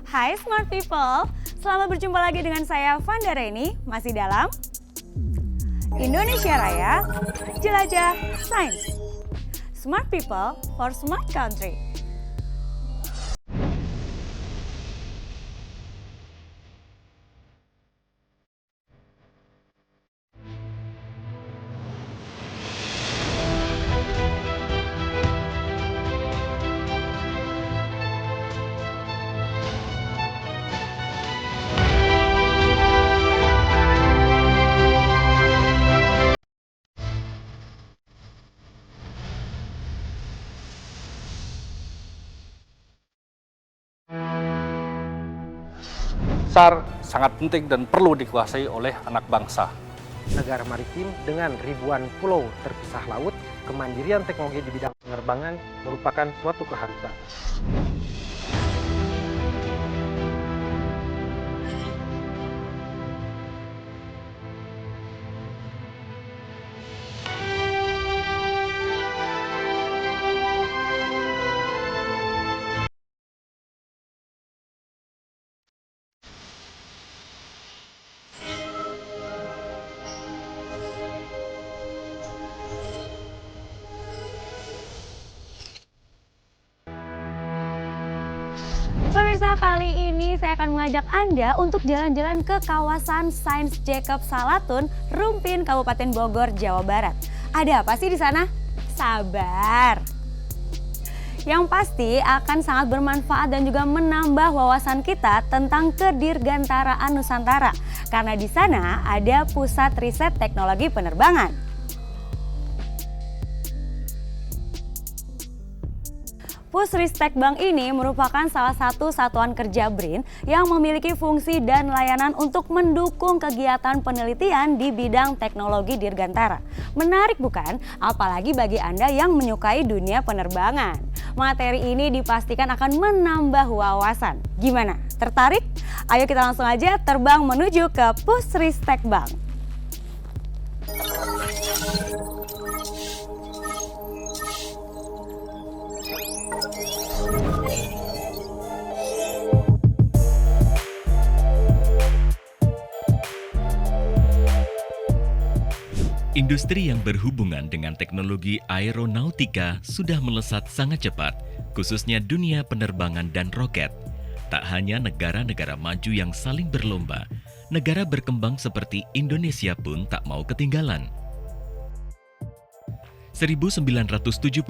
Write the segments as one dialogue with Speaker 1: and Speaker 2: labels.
Speaker 1: Hai Smart People, selamat berjumpa lagi dengan saya Vanda Reni, masih dalam Indonesia Raya, Jelajah Sains. Smart People for Smart Country.
Speaker 2: SAR sangat penting dan perlu dikuasai oleh anak bangsa.
Speaker 3: Negara maritim dengan ribuan pulau terpisah laut, kemandirian teknologi di bidang penerbangan merupakan suatu keharusan.
Speaker 1: Pemirsa, kali ini saya akan mengajak Anda untuk jalan-jalan ke kawasan Sains Jacob Salatun, Rumpin, Kabupaten Bogor, Jawa Barat. Ada apa sih di sana? Sabar. Yang pasti akan sangat bermanfaat dan juga menambah wawasan kita tentang kedirgantaraan Nusantara. Karena di sana ada pusat riset teknologi penerbangan. Pusristek Bank ini merupakan salah satu satuan kerja BRIN yang memiliki fungsi dan layanan untuk mendukung kegiatan penelitian di bidang teknologi dirgantara. Menarik bukan? Apalagi bagi Anda yang menyukai dunia penerbangan. Materi ini dipastikan akan menambah wawasan. Gimana? Tertarik? Ayo kita langsung aja terbang menuju ke Pusristek Bank.
Speaker 4: Industri yang berhubungan dengan teknologi aeronautika sudah melesat sangat cepat, khususnya dunia penerbangan dan roket. Tak hanya negara-negara maju yang saling berlomba, negara berkembang seperti Indonesia pun tak mau ketinggalan. 1976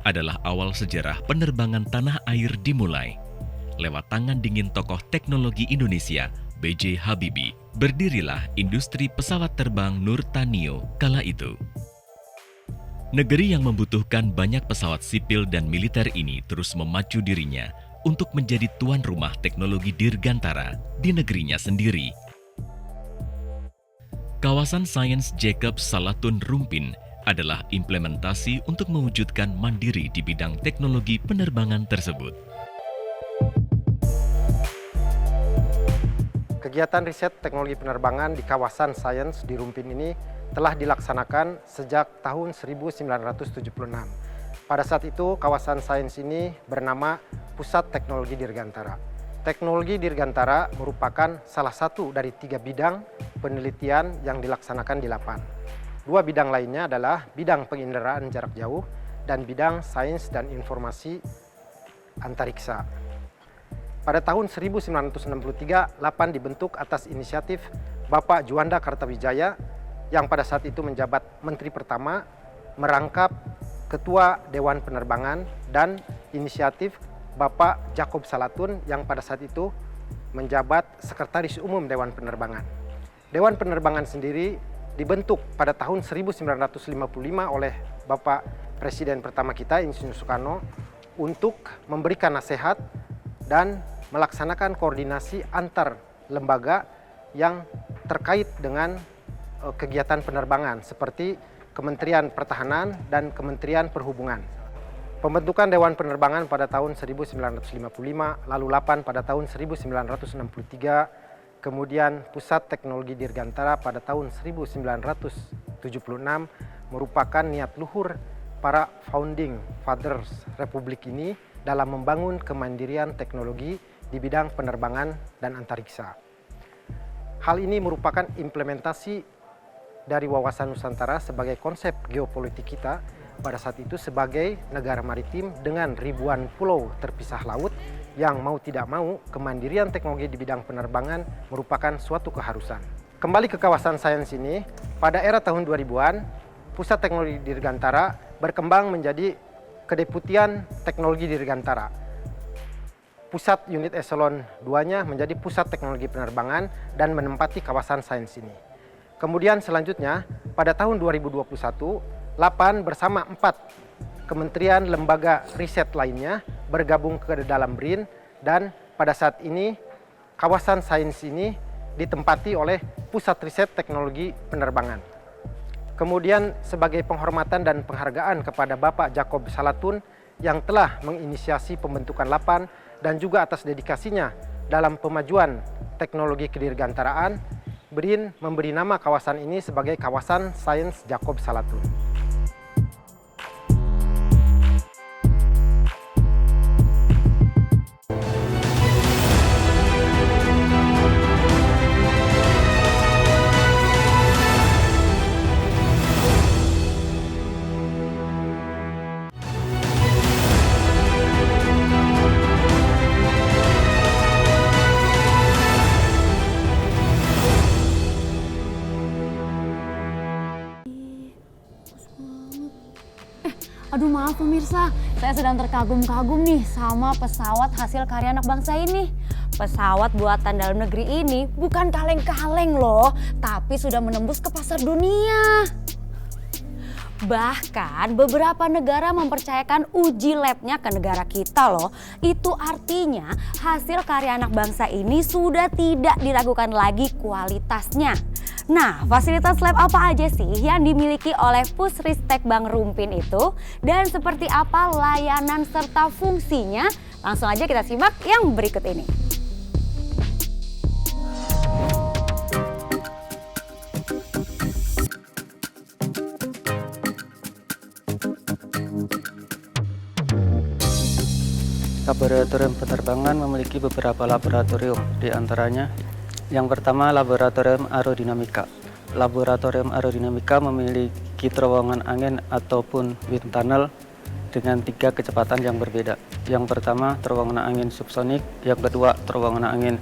Speaker 4: adalah awal sejarah penerbangan tanah air dimulai. Lewat tangan dingin tokoh teknologi Indonesia, B.J. Habibie, berdirilah industri pesawat terbang Nurtanio kala itu. Negeri yang membutuhkan banyak pesawat sipil dan militer ini terus memacu dirinya untuk menjadi tuan rumah teknologi dirgantara di negerinya sendiri. Kawasan Sains Jacob Salatun Rumpin adalah implementasi untuk mewujudkan mandiri di bidang teknologi penerbangan tersebut.
Speaker 3: Kegiatan riset teknologi penerbangan di kawasan sains di Rumpin ini telah dilaksanakan sejak tahun 1976. Pada saat itu, kawasan sains ini bernama Pusat Teknologi Dirgantara. Teknologi Dirgantara merupakan salah satu dari 3 bidang penelitian yang dilaksanakan di Lapan. 2 bidang lainnya adalah bidang penginderaan jarak jauh dan bidang sains dan informasi antariksa. Pada tahun 1963, Lapan dibentuk atas inisiatif Bapak Juanda Kartawijaya yang pada saat itu menjabat Menteri Pertama, merangkap Ketua Dewan Penerbangan, dan inisiatif Bapak Jacob Salatun yang pada saat itu menjabat Sekretaris Umum Dewan Penerbangan. Dewan Penerbangan sendiri dibentuk pada tahun 1955 oleh Bapak Presiden pertama kita, Insinyur Soekarno, untuk memberikan nasihat dan melaksanakan koordinasi antar lembaga yang terkait dengan kegiatan penerbangan seperti Kementerian Pertahanan dan Kementerian Perhubungan. Pembentukan Dewan Penerbangan pada tahun 1955, lalu Lapan pada tahun 1963, kemudian Pusat Teknologi Dirgantara pada tahun 1976 merupakan niat luhur para founding fathers Republik ini dalam membangun kemandirian teknologi di bidang penerbangan dan antariksa. Hal ini merupakan implementasi dari wawasan Nusantara sebagai konsep geopolitik kita pada saat itu sebagai negara maritim dengan ribuan pulau terpisah laut yang mau tidak mau kemandirian teknologi di bidang penerbangan merupakan suatu keharusan. Kembali ke kawasan sains ini, pada era tahun 2000-an, Pusat Teknologi Dirgantara berkembang menjadi Kedeputian Teknologi Dirgantara. Pusat unit eselon 2-nya menjadi Pusat Teknologi Penerbangan dan menempati kawasan sains ini. Kemudian selanjutnya, pada tahun 2021, LAPAN bersama 4 kementerian lembaga riset lainnya bergabung ke dalam BRIN dan pada saat ini kawasan sains ini ditempati oleh Pusat Riset Teknologi Penerbangan. Kemudian sebagai penghormatan dan penghargaan kepada Bapak Jacob Salatun yang telah menginisiasi pembentukan LAPAN dan juga atas dedikasinya dalam pemajuan teknologi kedirgantaraan, BRIN memberi nama kawasan ini sebagai Kawasan Sains Jacob Salatun.
Speaker 1: Aduh maaf pemirsa, saya sedang terkagum-kagum nih sama pesawat hasil karya anak bangsa ini. Pesawat buatan dalam negeri ini bukan kaleng-kaleng loh, tapi sudah menembus ke pasar dunia. Bahkan beberapa negara mempercayakan uji labnya ke negara kita loh. Itu artinya hasil karya anak bangsa ini sudah tidak diragukan lagi kualitasnya. Nah, fasilitas lab apa aja sih yang dimiliki oleh Pusristek Bank Rumpin itu? Dan seperti apa layanan serta fungsinya? Langsung aja kita simak yang berikut ini.
Speaker 5: Laboratorium penerbangan memiliki beberapa laboratorium, di antaranya yang pertama laboratorium aerodinamika. Laboratorium aerodinamika memiliki terowongan angin ataupun wind tunnel dengan 3 kecepatan yang berbeda. Yang pertama terowongan angin subsonik, yang kedua terowongan angin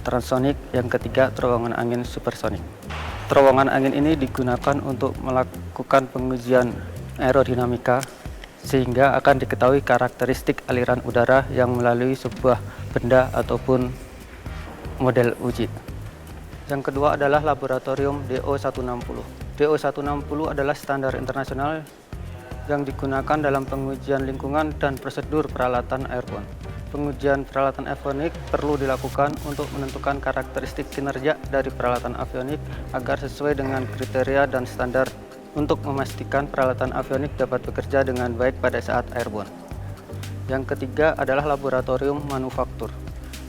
Speaker 5: transsonik, yang ketiga terowongan angin supersonik. Terowongan angin ini digunakan untuk melakukan pengujian aerodinamika sehingga akan diketahui karakteristik aliran udara yang melalui sebuah benda ataupun model uji. Yang kedua adalah laboratorium DO160. DO160 adalah standar internasional yang digunakan dalam pengujian lingkungan dan prosedur peralatan airborne. Pengujian peralatan avionik perlu dilakukan untuk menentukan karakteristik kinerja dari peralatan avionik agar sesuai dengan kriteria dan standar untuk memastikan peralatan avionik dapat bekerja dengan baik pada saat airborne. Yang ketiga adalah laboratorium manufaktur.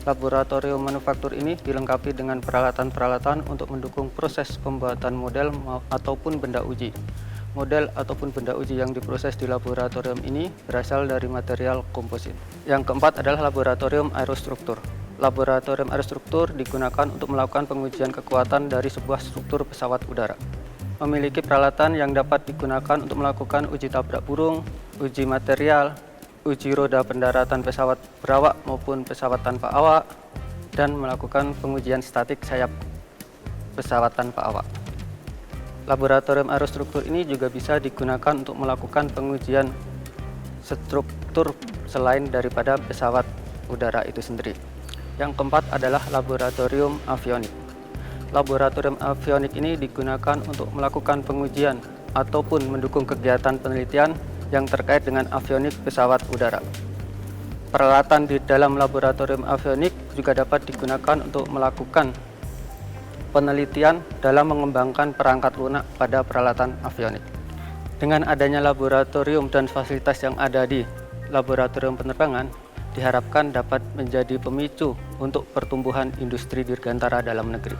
Speaker 5: Laboratorium manufaktur ini dilengkapi dengan peralatan-peralatan untuk mendukung proses pembuatan model ataupun benda uji. Model ataupun benda uji yang diproses di laboratorium ini berasal dari material komposit. Yang keempat adalah laboratorium aerostruktur. Laboratorium aerostruktur digunakan untuk melakukan pengujian kekuatan dari sebuah struktur pesawat udara. Memiliki peralatan yang dapat digunakan untuk melakukan uji tabrak burung, uji material, uji roda pendaratan pesawat berawak maupun pesawat tanpa awak, dan melakukan pengujian statik sayap pesawat tanpa awak. Laboratorium aerostruktur ini juga bisa digunakan untuk melakukan pengujian struktur selain daripada pesawat udara itu sendiri. Yang keempat adalah laboratorium avionik. Laboratorium avionik ini digunakan untuk melakukan pengujian ataupun mendukung kegiatan penelitian yang terkait dengan avionik pesawat udara. Peralatan di dalam laboratorium avionik juga dapat digunakan untuk melakukan penelitian dalam mengembangkan perangkat lunak pada peralatan avionik. Dengan adanya laboratorium dan fasilitas yang ada di laboratorium penerbangan, diharapkan dapat menjadi pemicu untuk pertumbuhan industri dirgantara dalam negeri.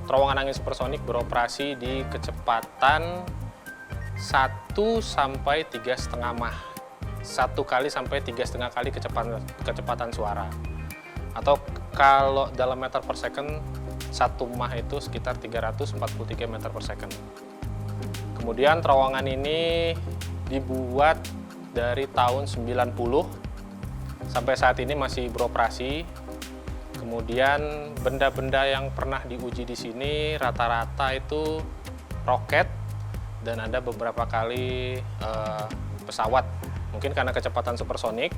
Speaker 6: Terowongan angin supersonik beroperasi di kecepatan 1 sampai 3,5 Mach 1 kali sampai 3,5 kali kecepatan suara. Atau kalau dalam meter per second, 1 Mach itu sekitar 343 meter per second. Kemudian terowongan ini dibuat dari tahun 90 sampai saat ini masih beroperasi. Kemudian benda-benda yang pernah diuji di sini rata-rata itu roket dan ada beberapa kali pesawat. Mungkin karena kecepatan supersonik,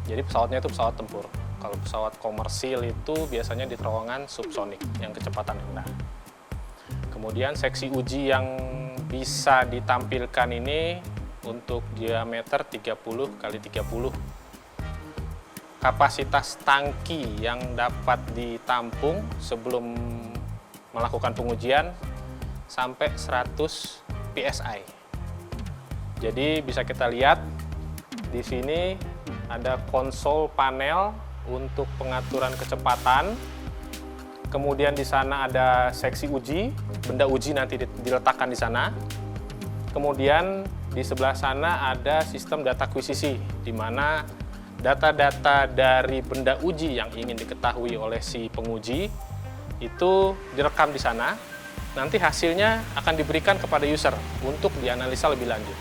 Speaker 6: jadi pesawatnya itu pesawat tempur. Kalau pesawat komersil itu biasanya di terowongan subsonik yang kecepatan rendah. Kemudian seksi uji yang bisa ditampilkan ini untuk diameter 30 kali 30. Kapasitas tangki yang dapat ditampung sebelum melakukan pengujian sampai 100 PSI. Jadi bisa kita lihat di sini ada konsol panel untuk pengaturan kecepatan. Kemudian di sana ada seksi uji, benda uji nanti diletakkan di sana. Kemudian di sebelah sana ada sistem data akuisisi, di mana data-data dari benda uji yang ingin diketahui oleh si penguji itu direkam di sana. Nanti hasilnya akan diberikan kepada user untuk dianalisa lebih lanjut.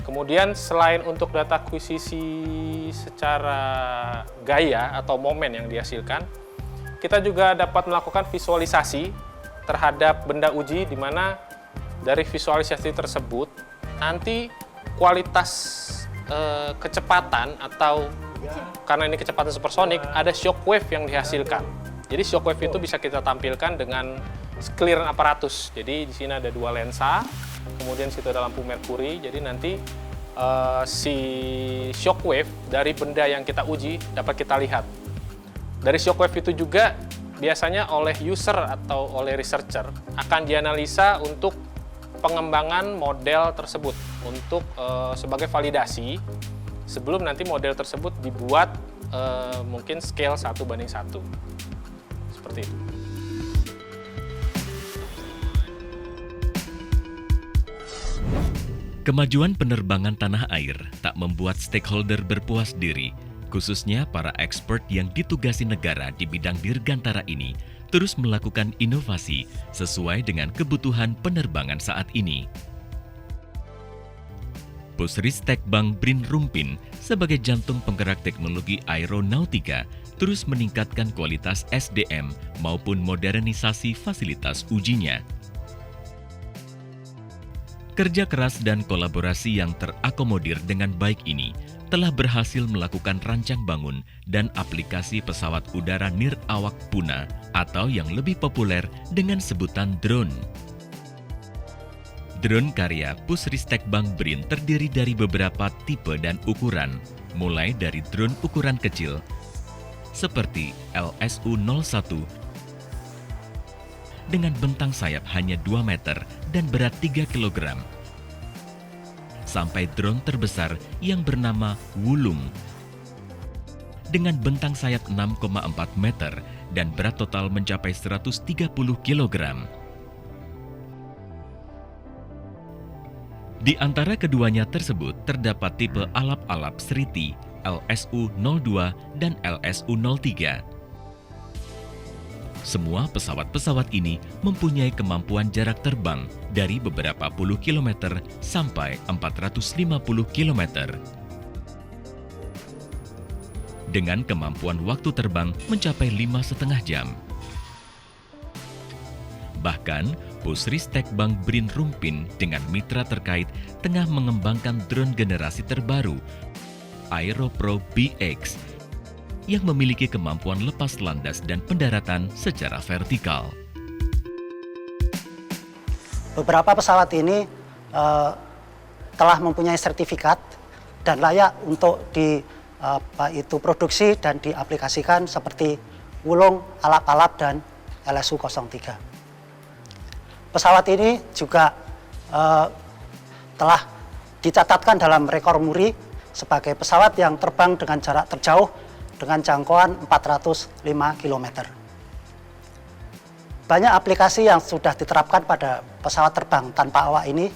Speaker 6: Kemudian selain untuk data akuisisi secara gaya atau momen yang dihasilkan, kita juga dapat melakukan visualisasi terhadap benda uji, di mana dari visualisasi tersebut nanti kualitas kecepatan atau karena ini kecepatan supersonik, ada shockwave yang dihasilkan. Jadi shockwave itu bisa kita tampilkan dengan clearance aparatus. Jadi di sini ada 2 lensa, kemudian situ ada lampu merkuri. Jadi nanti si shockwave dari benda yang kita uji dapat kita lihat. Dari shockwave itu juga biasanya oleh user atau oleh researcher akan dianalisa untuk pengembangan model tersebut untuk sebagai validasi sebelum nanti model tersebut dibuat mungkin scale 1:1. Seperti itu.
Speaker 4: Kemajuan penerbangan tanah air tak membuat stakeholder berpuas diri, khususnya para expert yang ditugasi negara di bidang dirgantara ini terus melakukan inovasi sesuai dengan kebutuhan penerbangan saat ini. Pusristek Bank BRIN Rumpin sebagai jantung penggerak teknologi aeronautika terus meningkatkan kualitas SDM maupun modernisasi fasilitas ujinya. Kerja keras dan kolaborasi yang terakomodir dengan baik ini telah berhasil melakukan rancang bangun dan aplikasi pesawat udara nirawak Puna atau yang lebih populer dengan sebutan drone. Drone karya Pusristek Bank BRIN terdiri dari beberapa tipe dan ukuran, mulai dari drone ukuran kecil seperti LSU-01 dengan bentang sayap hanya 2 meter dan berat 3 kg, sampai drone terbesar yang bernama Wulung dengan bentang sayap 6,4 meter dan berat total mencapai 130 kg. Di antara keduanya tersebut terdapat tipe alap-alap Sriti LSU-02 dan LSU-03. Semua pesawat-pesawat ini mempunyai kemampuan jarak terbang dari beberapa puluh kilometer sampai 450 kilometer. Dengan kemampuan waktu terbang mencapai 5,5 jam. Bahkan, Pusristek Bank BRIN Rumpin dengan mitra terkait tengah mengembangkan drone generasi terbaru, AeroPro BX, yang memiliki kemampuan lepas landas dan pendaratan secara vertikal.
Speaker 7: Beberapa pesawat ini telah mempunyai sertifikat dan layak untuk produksi dan diaplikasikan seperti Wulung, alap-alap, dan LSU-03. Pesawat ini juga telah dicatatkan dalam rekor muri sebagai pesawat yang terbang dengan jarak terjauh dengan jangkauan 405 km. Banyak aplikasi yang sudah diterapkan pada pesawat terbang tanpa awak ini,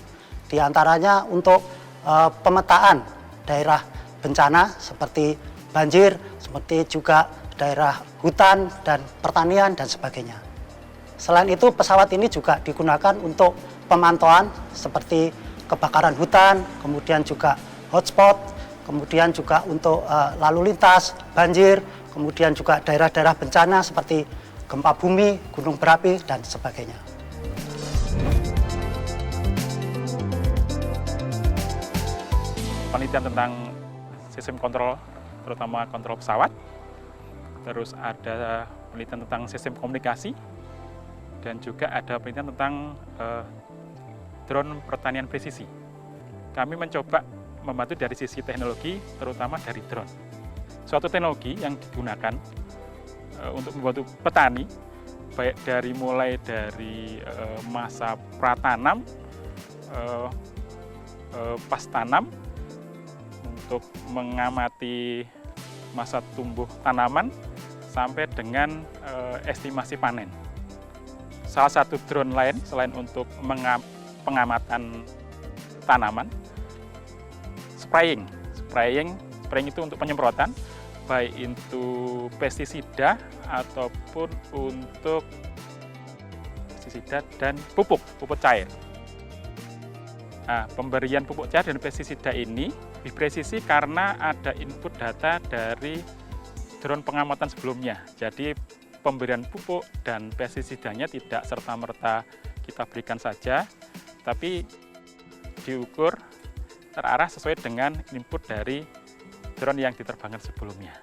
Speaker 7: diantaranya untuk pemetaan daerah bencana seperti banjir, seperti juga daerah hutan dan pertanian dan sebagainya. Selain itu, pesawat ini juga digunakan untuk pemantauan seperti kebakaran hutan, kemudian juga hotspot, kemudian juga untuk lalu lintas, banjir, kemudian juga daerah-daerah bencana seperti gempa bumi, gunung berapi, dan sebagainya.
Speaker 8: Penelitian tentang sistem kontrol, terutama kontrol pesawat. Terus ada penelitian tentang sistem komunikasi, dan juga ada penelitian tentang drone pertanian presisi. Kami mencoba membantu dari sisi teknologi, terutama dari drone. Suatu teknologi yang digunakan untuk membantu petani, baik mulai dari masa pratanam, pas tanam, untuk mengamati masa tumbuh tanaman, sampai dengan estimasi panen. Salah satu drone lain selain untuk pengamatan tanaman, spraying itu untuk penyemprotan, baik itu pestisida ataupun untuk pestisida dan pupuk cair. Nah, pemberian pupuk cair dan pestisida ini lebih presisi karena ada input data dari drone pengamatan sebelumnya. Jadi pemberian pupuk dan pestisidanya tidak serta-merta kita berikan saja, tapi diukur terarah sesuai dengan input dari drone yang diterbangkan sebelumnya.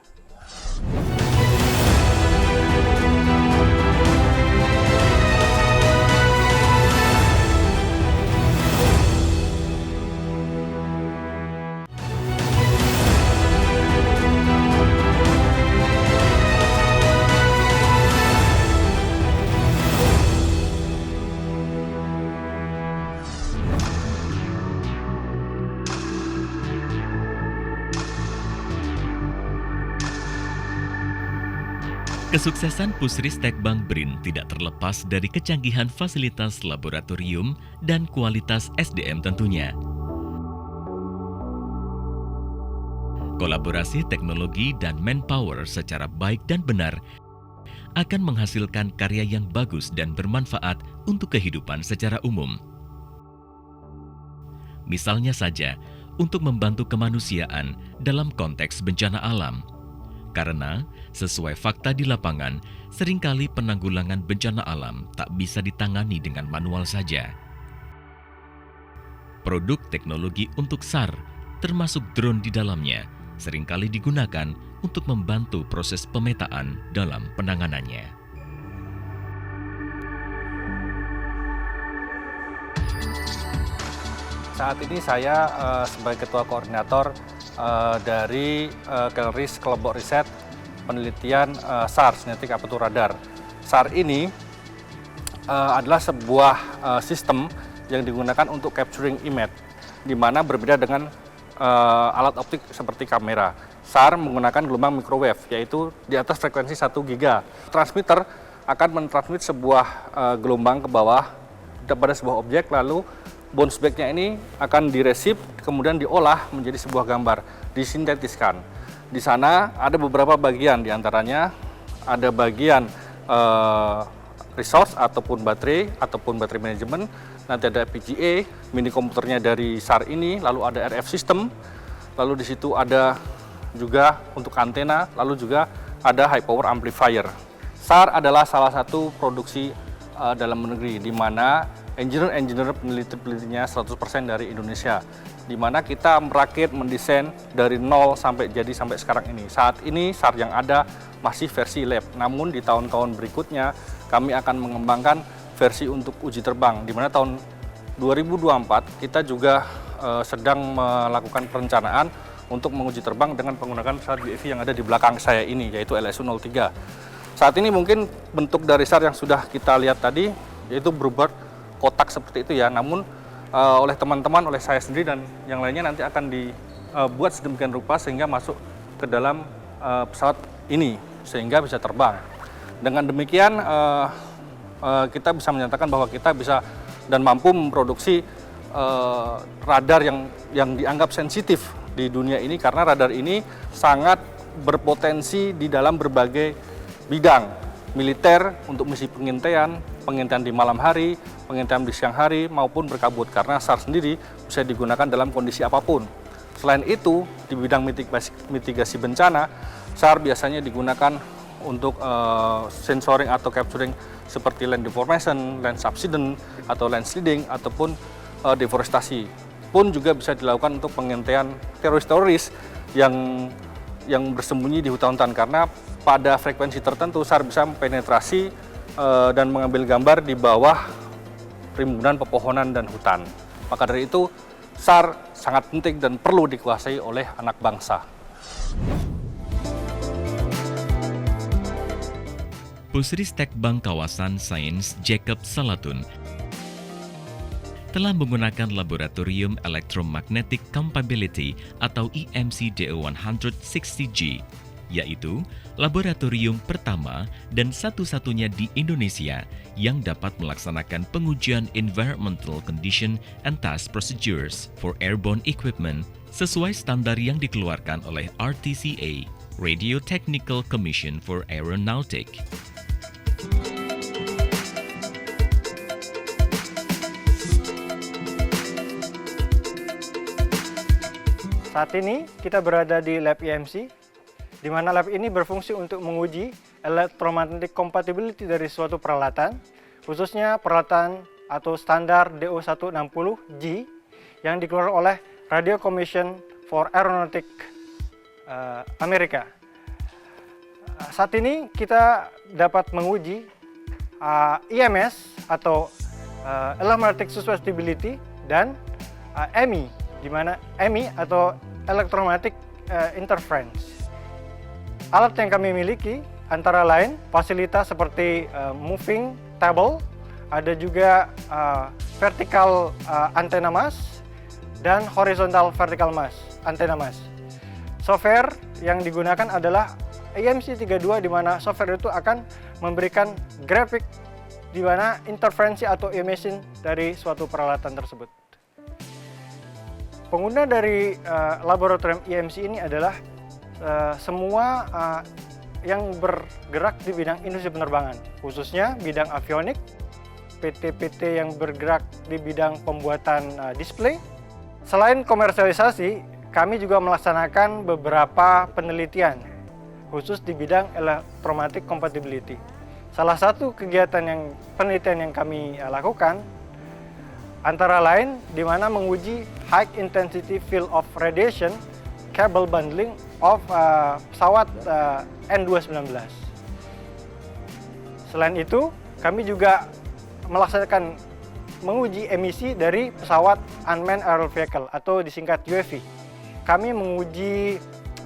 Speaker 4: Kesuksesan Pusristek Bank BRIN tidak terlepas dari kecanggihan fasilitas laboratorium dan kualitas SDM tentunya. Kolaborasi teknologi dan manpower secara baik dan benar akan menghasilkan karya yang bagus dan bermanfaat untuk kehidupan secara umum. Misalnya saja, untuk membantu kemanusiaan dalam konteks bencana alam. Karena, sesuai fakta di lapangan, seringkali penanggulangan bencana alam tak bisa ditangani dengan manual saja. Produk teknologi untuk SAR, termasuk drone di dalamnya, seringkali digunakan untuk membantu proses pemetaan dalam penanganannya.
Speaker 2: Saat ini saya sebagai Ketua Koordinator dari Kelris Kelompok Riset Penelitian SAR, Synthetic Aperture Radar. SAR ini adalah sebuah sistem yang digunakan untuk capturing image, di mana berbeda dengan alat optik seperti kamera. SAR menggunakan gelombang microwave, yaitu di atas frekuensi 1 GHz. Transmitter akan mentransmit sebuah gelombang ke bawah pada sebuah objek, lalu bounce back-nya ini akan diresip, kemudian diolah menjadi sebuah gambar, disintetiskan. Di sana ada beberapa bagian, diantaranya ada bagian resource ataupun baterai manajemen, nanti ada FPGA, mini komputernya dari SAR ini, lalu ada RF system, lalu di situ ada juga untuk antena, lalu juga ada high power amplifier. SAR adalah salah satu produksi dalam negeri, di mana engineer peneliti-penelitinya 100% dari Indonesia, di mana kita merakit, mendesain dari nol sampai sekarang ini. Saat ini SAR yang ada masih versi lab, namun di tahun-tahun berikutnya kami akan mengembangkan versi untuk uji terbang, di mana tahun 2024 kita juga sedang melakukan perencanaan untuk menguji terbang dengan menggunakan pesawat UAV yang ada di belakang saya ini, yaitu LSU-03. Saat ini mungkin bentuk dari SAR yang sudah kita lihat tadi, yaitu berubah kotak seperti itu ya, namun oleh teman-teman, oleh saya sendiri dan yang lainnya nanti akan dibuat sedemikian rupa sehingga masuk ke dalam pesawat ini sehingga bisa terbang. Dengan demikian kita bisa menyatakan bahwa kita bisa dan mampu memproduksi radar yang dianggap sensitif di dunia ini karena radar ini sangat berpotensi di dalam berbagai bidang militer untuk misi pengintaian di malam hari, pengintaian di siang hari maupun berkabut karena SAR sendiri bisa digunakan dalam kondisi apapun. Selain itu, di bidang mitigasi bencana, SAR biasanya digunakan untuk sensoring atau capturing seperti land deformation, land subsidence, atau landsliding, ataupun deforestasi. Pun juga bisa dilakukan untuk pengintaian teroris-teroris yang bersembunyi di hutan-hutan karena pada frekuensi tertentu SAR bisa penetrasi dan mengambil gambar di bawah rimbunan pepohonan dan hutan. Maka dari itu, SAR sangat penting dan perlu dikuasai oleh anak bangsa.
Speaker 4: Pusristek Bank Kawasan Sains Jacob Salatun telah menggunakan Laboratorium Electromagnetic Compatibility atau EMC-DO160G, yaitu laboratorium pertama dan satu-satunya di Indonesia yang dapat melaksanakan pengujian Environmental Condition and Task Procedures for Airborne Equipment sesuai standar yang dikeluarkan oleh RTCA, Radio Technical Commission for Aeronautic.
Speaker 9: Saat ini kita berada di Lab EMC, di mana lab ini berfungsi untuk menguji electromagnetic compatibility dari suatu peralatan, khususnya peralatan atau standar DO160G yang dikeluarkan oleh Radio Commission for Aeronautic Amerika. Saat ini kita dapat menguji EMS atau Electromagnetic Susceptibility dan EMI, di mana EMI atau Electromagnetic Interference. Alat yang kami miliki antara lain fasilitas seperti moving table, ada juga vertical antena mass dan horizontal vertical mass antena mass. Software yang digunakan adalah EMC32, di mana software itu akan memberikan grafik di mana interferensi atau emission dari suatu peralatan tersebut. Pengguna dari laboratorium EMC ini adalah semua yang bergerak di bidang industri penerbangan, khususnya bidang avionik, PT-PT yang bergerak di bidang pembuatan display. Selain komersialisasi, kami juga melaksanakan beberapa penelitian, khusus di bidang electromagnetic compatibility. Salah satu kegiatan penelitian yang kami lakukan antara lain di mana menguji high intensity field of radiation cable bundling of pesawat N219. Selain itu, kami juga melaksanakan menguji emisi dari pesawat unmanned aerial vehicle atau disingkat UAV. Kami menguji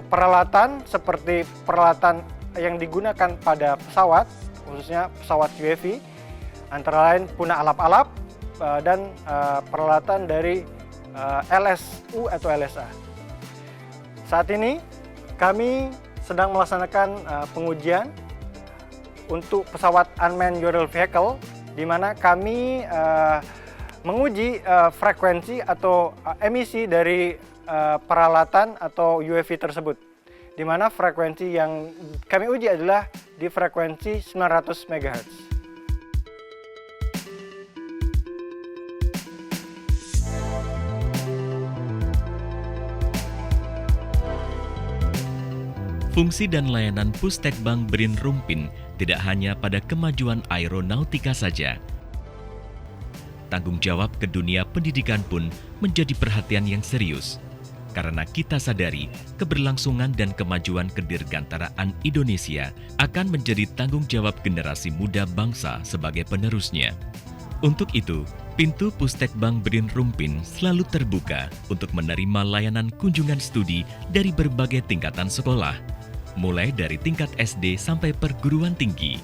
Speaker 9: peralatan seperti peralatan yang digunakan pada pesawat, khususnya pesawat UAV, antara lain punah alap-alap dan peralatan dari LSU atau LSA. Saat ini kami sedang melaksanakan pengujian untuk pesawat unmanned aerial vehicle, di mana kami menguji frekuensi atau emisi dari peralatan atau UAV tersebut, di mana frekuensi yang kami uji adalah di frekuensi 900 MHz.
Speaker 4: Fungsi dan layanan Pustek Bank Brin Rumpin tidak hanya pada kemajuan aeronautika saja. Tanggung jawab ke dunia pendidikan pun menjadi perhatian yang serius, karena kita sadari keberlangsungan dan kemajuan kedirgantaraan Indonesia akan menjadi tanggung jawab generasi muda bangsa sebagai penerusnya. Untuk itu, pintu Pustek Bank Brin Rumpin selalu terbuka untuk menerima layanan kunjungan studi dari berbagai tingkatan sekolah, mulai dari tingkat SD sampai perguruan tinggi.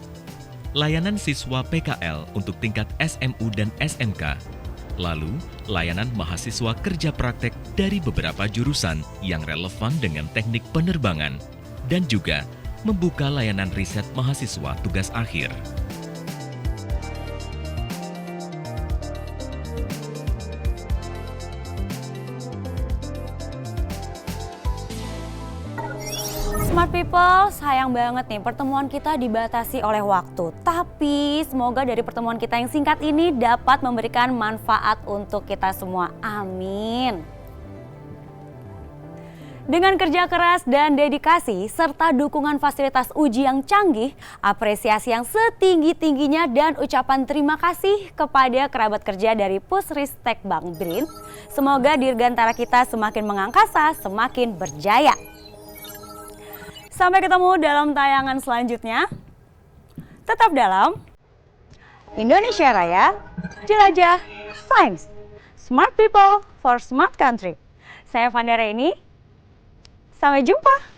Speaker 4: Layanan siswa PKL untuk tingkat SMU dan SMK. Lalu, layanan mahasiswa kerja praktek dari beberapa jurusan yang relevan dengan teknik penerbangan. Dan juga membuka layanan riset mahasiswa tugas akhir.
Speaker 1: Smart People, sayang banget nih pertemuan kita dibatasi oleh waktu. Tapi semoga dari pertemuan kita yang singkat ini dapat memberikan manfaat untuk kita semua. Amin. Dengan kerja keras dan dedikasi, serta dukungan fasilitas uji yang canggih, apresiasi yang setinggi-tingginya, dan ucapan terima kasih kepada kerabat kerja dari Pusristek Bank BRIN, semoga Dirgantara kita semakin mengangkasa, semakin berjaya. Sampai ketemu dalam tayangan selanjutnya. Tetap dalam Indonesia Raya, jelajah sains. Smart People for Smart Country. Saya Vanda Reni. Sampai jumpa.